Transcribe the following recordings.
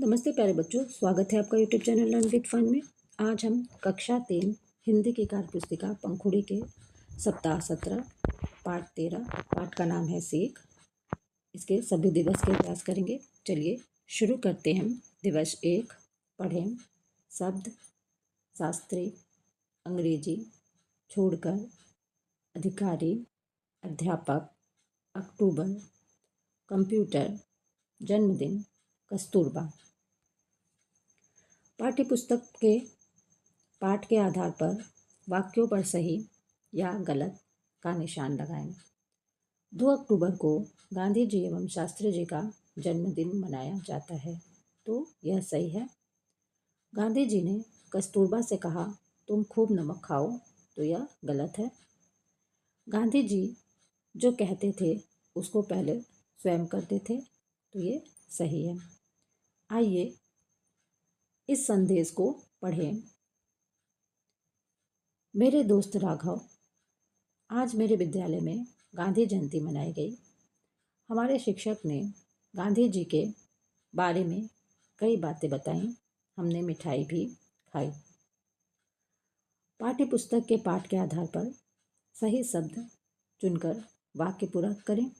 नमस्ते प्यारे बच्चों, स्वागत है आपका YouTube channel learn with fun में। आज हम कक्षा 3 हिंदी की कार्य पुस्तिका पंखुड़ी के सप्ताह 17 पाठ 13 पाठ का नाम है सीख। इसके सभी दिवस के अभ्यास करेंगे। चलिए शुरू करते हैं। दिवस 1 पढ़ें शब्द शास्त्री अंग्रेजी छोड़कर अधिकारी अध्यापक अक्टूबर कंप्यूटर जन्मदिन कस्तूरबा। पाठ्यपुस्तक के पाठ के आधार पर वाक्यों पर सही या गलत का निशान लगाएं। 2 अक्टूबर को गांधी जी एवं शास्त्री जी का जन्मदिन मनाया जाता है, तो यह सही है। गांधी जी ने कस्तूरबा से कहा तुम खूब नमक खाओ, तो यह गलत है। गांधी जी जो कहते थे उसको पहले स्वयं करते थे, तो ये सही है। आइए इस संदेश को पढ़ें। मेरे दोस्त राघव, आज मेरे विद्यालय में गांधी जयंती मनाई गई। हमारे शिक्षक ने गांधी जी के बारे में कई बातें बताईं। हमने मिठाई भी खाई। पाठ्य पुस्तक के पाठ के आधार पर सही शब्द चुनकर वाक्य पूरा करें।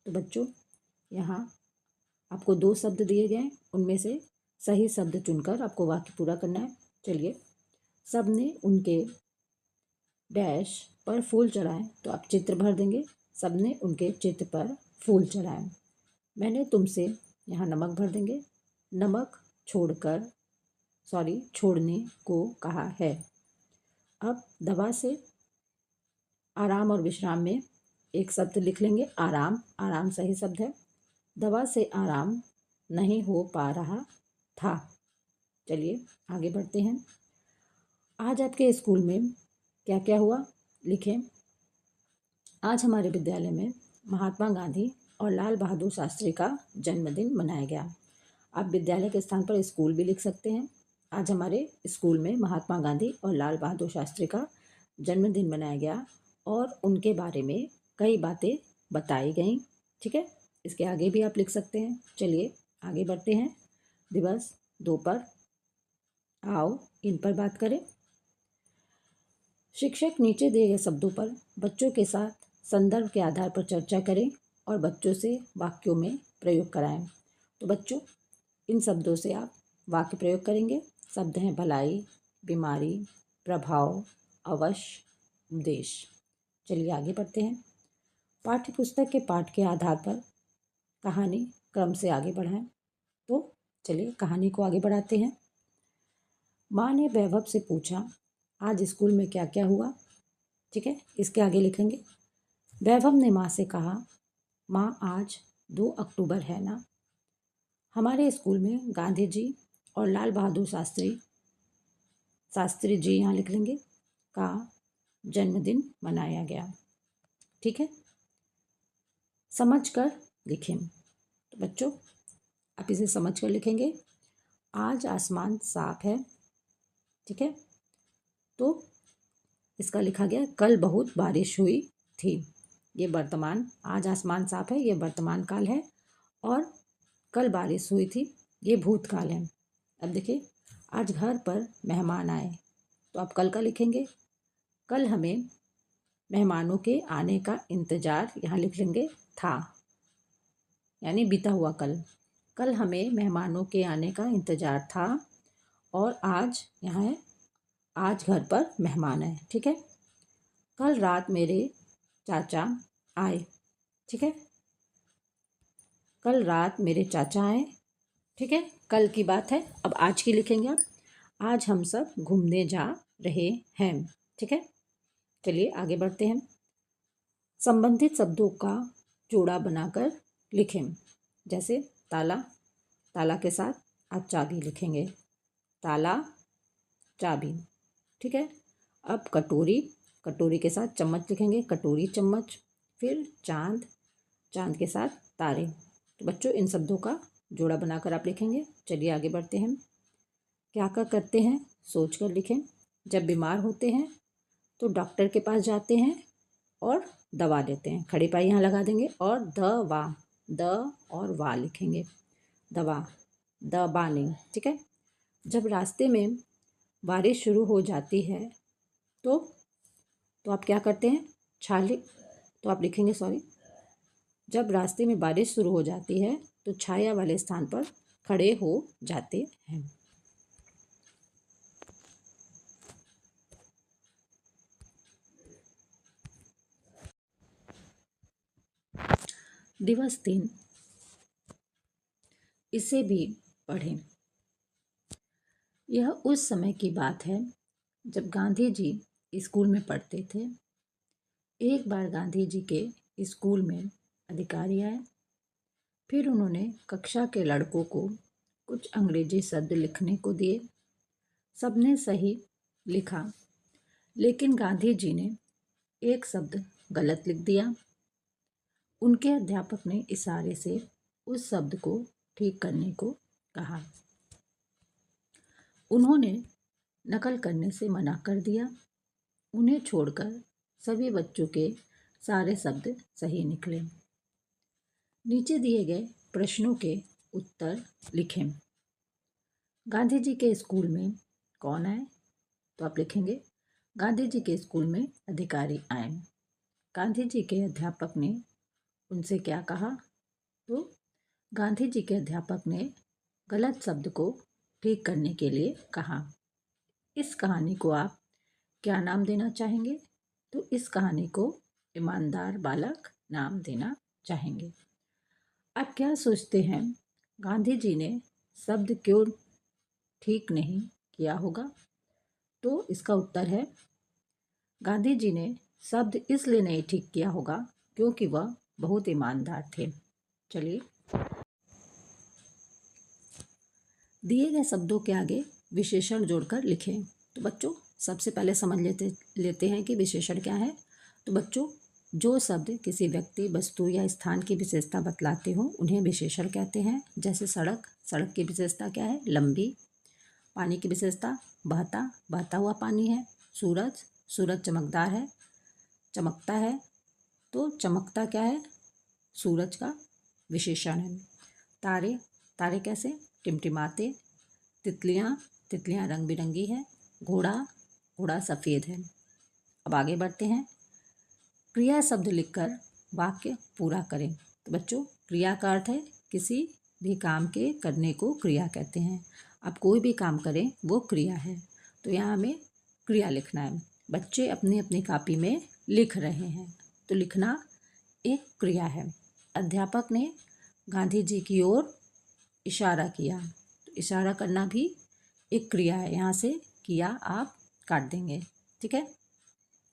तो बच्चों, यहाँ आपको 2 शब्द दिए गए, उनमें से सही शब्द चुनकर आपको वाक्य पूरा करना है। चलिए, सब ने उनके डैश पर फूल चढ़ाए, तो आप चित्र भर देंगे। सब ने उनके चित्र पर फूल चढ़ाए। मैंने तुमसे, यहाँ नमक भर देंगे। नमक छोड़ने को कहा है। अब दवा से आराम और विश्राम में एक शब्द लिख लेंगे, आराम। आराम सही शब्द है। दवा से आराम नहीं हो पा रहा था। चलिए आगे बढ़ते हैं। आज आपके स्कूल में क्या क्या हुआ, लिखें। आज हमारे विद्यालय में महात्मा गांधी और लाल बहादुर शास्त्री का जन्मदिन मनाया गया। आप विद्यालय के स्थान पर स्कूल भी लिख सकते हैं। आज हमारे स्कूल में महात्मा गांधी और लाल बहादुर शास्त्री का जन्मदिन मनाया गया और उनके बारे में कई बातें बताई गई। ठीक है, इसके आगे भी आप लिख सकते हैं। चलिए आगे बढ़ते हैं। दिवस 2 पर आओ इन पर बात करें। शिक्षक नीचे दिए गए शब्दों पर बच्चों के साथ संदर्भ के आधार पर चर्चा करें और बच्चों से वाक्यों में प्रयोग कराएं। तो बच्चों, इन शब्दों से आप वाक्य प्रयोग करेंगे। शब्द हैं भलाई, बीमारी, प्रभाव, अवश्य, उद्देश्य। चलिए आगे बढ़ते हैं। पाठ्यपुस्तक के पाठ के आधार पर कहानी क्रम से आगे बढ़ाएं। तो चलिए कहानी को आगे बढ़ाते हैं। माँ ने वैभव से पूछा आज स्कूल में क्या क्या हुआ। ठीक है, इसके आगे लिखेंगे। वैभव ने माँ से कहा माँ आज 2 अक्टूबर है ना। हमारे स्कूल में गांधी जी और लाल बहादुर शास्त्री जी, यहाँ लिख लेंगे, का जन्मदिन मनाया गया। ठीक है, समझ कर लिखें। तो बच्चों, आप इसे समझ कर लिखेंगे। आज आसमान साफ है। ठीक है, तो इसका लिखा गया कल बहुत बारिश हुई थी। ये वर्तमान, आज आसमान साफ है, ये वर्तमान काल है, और कल बारिश हुई थी, ये भूतकाल है। अब देखिए, आज घर पर मेहमान आए, तो आप कल का लिखेंगे। कल हमें मेहमानों के आने का इंतज़ार, यहाँ लिख लेंगे था, यानी बीता हुआ कल। कल हमें मेहमानों के आने का इंतज़ार था और आज यहाँ है, आज घर पर मेहमान आए। ठीक है, कल रात मेरे चाचा आए। ठीक है, कल रात मेरे चाचा आए। ठीक है, कल की बात है। अब आज की लिखेंगे आप। आज हम सब घूमने जा रहे हैं। ठीक है, चलिए आगे बढ़ते हैं। संबंधित शब्दों का जोड़ा बनाकर लिखें। जैसे ताला, ताला के साथ आप चाबी लिखेंगे, ताला चाबी। ठीक है, अब कटोरी, कटोरी के साथ चम्मच लिखेंगे, कटोरी चम्मच। फिर चांद, चांद के साथ तारे। तो बच्चों, इन शब्दों का जोड़ा बनाकर आप लिखेंगे। चलिए आगे बढ़ते हैं। क्या क्या करते हैं सोच कर लिखें। जब बीमार होते हैं तो डॉक्टर के पास जाते हैं और दवा लेते हैं। खड़ी पाई यहाँ लगा देंगे और दवा, द और वा लिखेंगे, दवा। द बार्निंग, ठीक है। जब रास्ते में बारिश शुरू हो जाती है तो आप क्या करते हैं, छाले तो आप लिखेंगे सॉरी, जब रास्ते में बारिश शुरू हो जाती है तो छाया वाले स्थान पर खड़े हो जाते हैं। दिवस 3, इसे भी पढ़ें। यह उस समय की बात है जब गांधी जी स्कूल में पढ़ते थे। एक बार गांधी जी के स्कूल में अधिकारी आए। फिर उन्होंने कक्षा के लड़कों को कुछ अंग्रेजी शब्द लिखने को दिए। सबने सही लिखा, लेकिन गांधी जी ने एक शब्द गलत लिख दिया। उनके अध्यापक ने इशारे से उस शब्द को ठीक करने को कहा। उन्होंने नकल करने से मना कर दिया। उन्हें छोड़कर सभी बच्चों के सारे शब्द सही निकले। नीचे दिए गए प्रश्नों के उत्तर लिखें। गांधी जी के स्कूल में कौन आए? तो आप लिखेंगे गांधी जी के स्कूल में अधिकारी आए। गांधी जी के अध्यापक ने उनसे क्या कहा? तो गांधी जी के अध्यापक ने गलत शब्द को ठीक करने के लिए कहा। इस कहानी को आप क्या नाम देना चाहेंगे? तो इस कहानी को ईमानदार बालक नाम देना चाहेंगे। आप क्या सोचते हैं, गांधी जी ने शब्द क्यों ठीक नहीं किया होगा? तो इसका उत्तर है, गांधी जी ने शब्द इसलिए नहीं ठीक किया होगा क्योंकि वह बहुत ईमानदार थे। चलिए, दिए गए शब्दों के आगे विशेषण जोड़कर लिखें। तो बच्चों सबसे पहले समझ लेते हैं कि विशेषण क्या है। तो बच्चों, जो शब्द किसी व्यक्ति, वस्तु या स्थान की विशेषता बतलाते हो उन्हें विशेषण कहते हैं। जैसे सड़क, सड़क की विशेषता क्या है? लंबी। पानी की विशेषता बहता, बहता हुआ पानी है। सूरज, सूरज चमकदार है, चमकता है। तो चमकता क्या है? सूरज का विशेषण है। तारे, तारे कैसे? टिमटिमाते। तितलियाँ, तितलियाँ रंग बिरंगी है। घोड़ा, घोड़ा सफ़ेद है। अब आगे बढ़ते हैं। क्रिया शब्द लिखकर वाक्य पूरा करें। तो बच्चों, क्रिया का अर्थ है किसी भी काम के करने को क्रिया कहते हैं। आप कोई भी काम करें वो क्रिया है। तो यहाँ हमें क्रिया लिखना है। बच्चे अपनी अपनी कॉपी में लिख रहे हैं, तो लिखना एक क्रिया है। अध्यापक ने गांधी जी की ओर इशारा किया, तो इशारा करना भी एक क्रिया है। यहाँ से किया आप काट देंगे, ठीक है।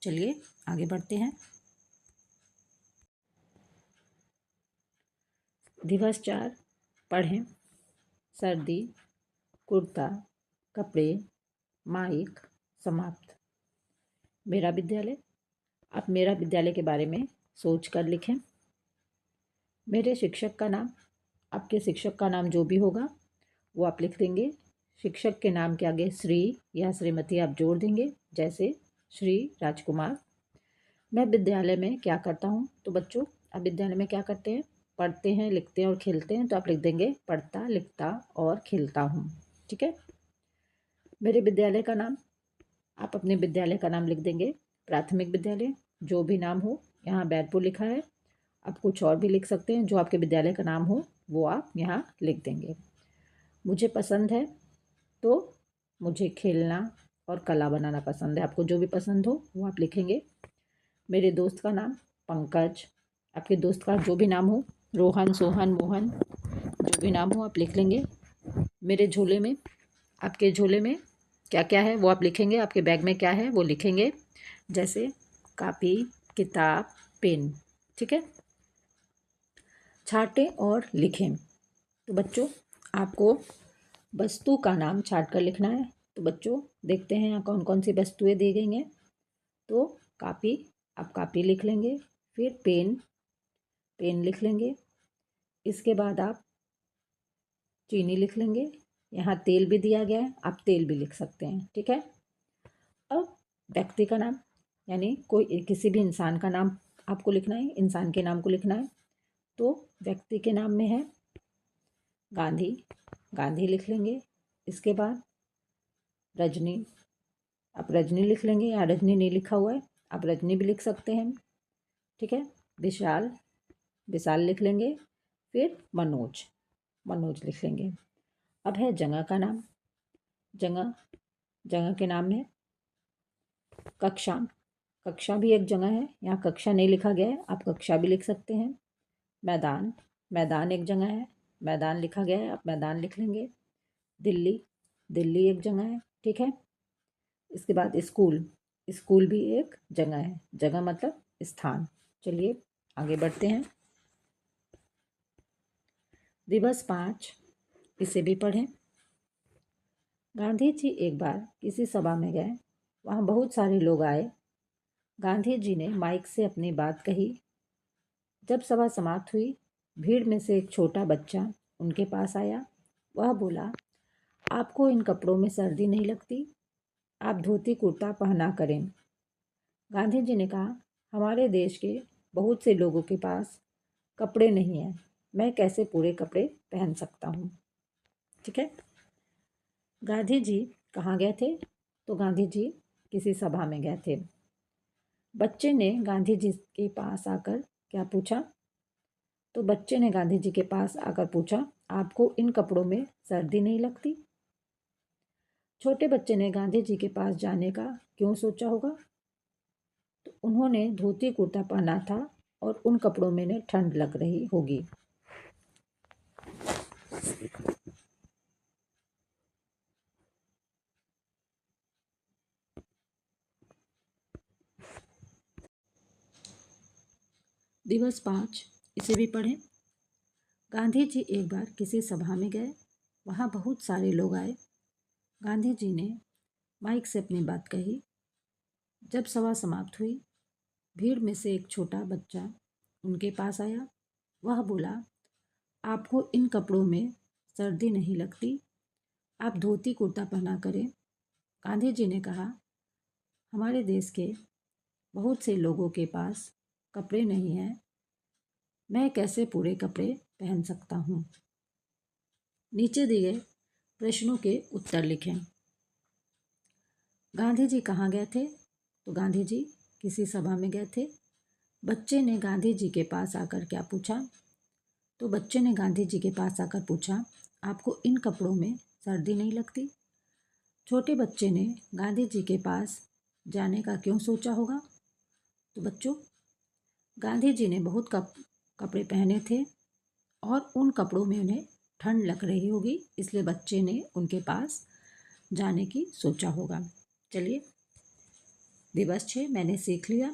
चलिए आगे बढ़ते हैं। दिवस 4, पढ़ें। सर्दी, कुर्ता, कपड़े, माइक, समाप्त। मेरा विद्यालय। आप मेरा विद्यालय के बारे में सोच कर लिखें। मेरे शिक्षक का नाम, आपके शिक्षक का नाम जो भी होगा वो आप लिख देंगे। शिक्षक के नाम के आगे श्री या श्रीमती आप जोड़ देंगे, जैसे श्री राजकुमार। मैं विद्यालय में क्या करता हूँ? तो बच्चों, आप विद्यालय में क्या करते हैं? पढ़ते हैं, लिखते हैं और खेलते हैं। तो आप लिख देंगे पढ़ता, लिखता और खेलता हूँ, ठीक है। मेरे विद्यालय का नाम, आप अपने विद्यालय का नाम लिख देंगे। प्राथमिक विद्यालय, जो भी नाम हो। यहाँ बैरपुर लिखा है, आप कुछ और भी लिख सकते हैं। जो आपके विद्यालय का नाम हो वो आप यहाँ लिख देंगे। मुझे पसंद है, तो मुझे खेलना और कला बनाना पसंद है। आपको जो भी पसंद हो वो आप लिखेंगे। मेरे दोस्त का नाम पंकज, आपके दोस्त का जो भी नाम हो, रोहन, सोहन, मोहन, जो भी नाम हो आप लिख लेंगे। मेरे झोले में, आपके झोले में क्या क्या है वो आप लिखेंगे। आपके बैग में क्या है वो लिखेंगे, जैसे कापी, किताब, पेन, ठीक है। छाटें और लिखें। तो बच्चों, आपको वस्तु का नाम छाट कर लिखना है। तो बच्चों देखते हैं यहाँ कौन कौन सी वस्तुएं दी गई हैं। तो कापी, आप कापी लिख लेंगे। फिर पेन, पेन लिख लेंगे। इसके बाद आप चीनी लिख लेंगे। यहाँ तेल भी दिया गया है, आप तेल भी लिख सकते हैं, ठीक है। अब व्यक्ति का नाम, यानी कोई किसी भी इंसान का नाम आपको लिखना है, इंसान के नाम को लिखना है। तो व्यक्ति के नाम में है गांधी, गांधी लिख लेंगे। इसके बाद रजनी, आप रजनी लिख लेंगे। यहाँ रजनी नहीं लिखा हुआ है, आप रजनी भी लिख सकते हैं। ठीक है। विशाल, विशाल लिख लेंगे। फिर मनोज, मनोज लिख लेंगे। अब है जगह का नाम। जगह, जगह के नाम है कक्षा। कक्षा भी एक जगह है, यहाँ कक्षा नहीं लिखा गया है, आप कक्षा भी लिख सकते हैं। मैदान, मैदान एक जगह है, मैदान लिखा गया है, आप मैदान लिख लेंगे। दिल्ली, दिल्ली एक जगह है। ठीक है। इसके बाद स्कूल, स्कूल भी एक जगह है। जगह मतलब स्थान। चलिए आगे बढ़ते हैं। दिवस 5, इसे भी पढ़ें। गांधी जी एक बार किसी सभा में गए, वहाँ बहुत सारे लोग आए। गांधी जी ने माइक से अपनी बात कही। जब सभा समाप्त हुई, भीड़ में से एक छोटा बच्चा उनके पास आया। वह बोला, आपको इन कपड़ों में सर्दी नहीं लगती? आप धोती कुर्ता पहना करें। गांधी जी ने कहा, हमारे देश के बहुत से लोगों के पास कपड़े नहीं हैं, मैं कैसे पूरे कपड़े पहन सकता हूँ। ठीक है। गांधी जी कहाँ गए थे? तो गांधी जी किसी सभा में गए थे। बच्चे ने गांधी जी के पास आकर क्या पूछा? तो बच्चे ने गांधी जी के पास आकर पूछा, आपको इन कपड़ों में सर्दी नहीं लगती? छोटे बच्चे ने गांधी जी के पास जाने का क्यों सोचा होगा? तो उन्होंने धोती कुर्ता पहना था और उन कपड़ों में ने ठंड लग रही होगी। दिवस 5, इसे भी पढ़ें। गांधी जी एक बार किसी सभा में गए, वहाँ बहुत सारे लोग आए। गांधी जी ने माइक से अपनी बात कही। जब सभा समाप्त हुई, भीड़ में से एक छोटा बच्चा उनके पास आया। वह बोला, आपको इन कपड़ों में सर्दी नहीं लगती? आप धोती कुर्ता पहना करें। गांधी जी ने कहा, हमारे देश के बहुत से लोगों के पास कपड़े नहीं हैं, मैं कैसे पूरे कपड़े पहन सकता हूँ। नीचे दिए गए प्रश्नों के उत्तर लिखें। गांधी जी कहाँ गए थे? तो गांधी जी किसी सभा में गए थे। बच्चे ने गांधी जी के पास आकर क्या पूछा? तो बच्चे ने गांधी जी के पास आकर पूछा, आपको इन कपड़ों में सर्दी नहीं लगती? छोटे बच्चे ने गांधी जी के पास जाने का क्यों सोचा होगा? तो बच्चों, गांधी जी ने बहुत कपड़े पहने थे और उन कपड़ों में उन्हें ठंड लग रही होगी, इसलिए बच्चे ने उनके पास जाने की सोचा होगा। चलिए, दिवस 6 मैंने सीख लिया।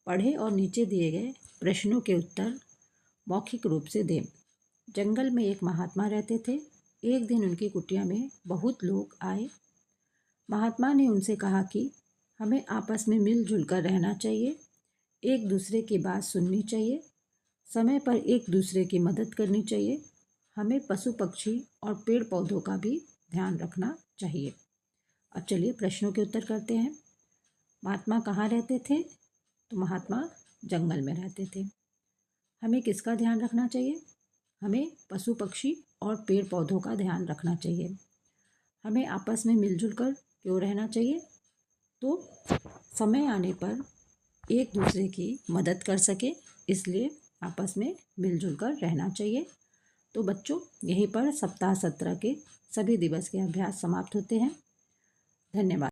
पढ़े और नीचे दिए गए प्रश्नों के उत्तर मौखिक रूप से दें। जंगल में एक महात्मा रहते थे। एक दिन उनकी कुटिया में बहुत लोग आए। महात्मा ने उनसे कहा कि हमें आपस में मिलजुल कर रहना चाहिए, एक दूसरे की बात सुननी चाहिए, समय पर एक दूसरे की मदद करनी चाहिए, हमें पशु पक्षी और पेड़ पौधों का भी ध्यान रखना चाहिए। अब चलिए प्रश्नों के उत्तर करते हैं। महात्मा कहाँ रहते थे? तो महात्मा जंगल में रहते थे। हमें किसका ध्यान रखना चाहिए? हमें पशु पक्षी और पेड़ पौधों का ध्यान रखना चाहिए। हमें आपस में मिलजुल कर क्यों रहना चाहिए? तो समय आने पर एक दूसरे की मदद कर सके, इसलिए आपस में मिलजुल कर रहना चाहिए। तो बच्चों, यहीं पर सप्ताह 17 के सभी दिवस के अभ्यास समाप्त होते हैं। धन्यवाद।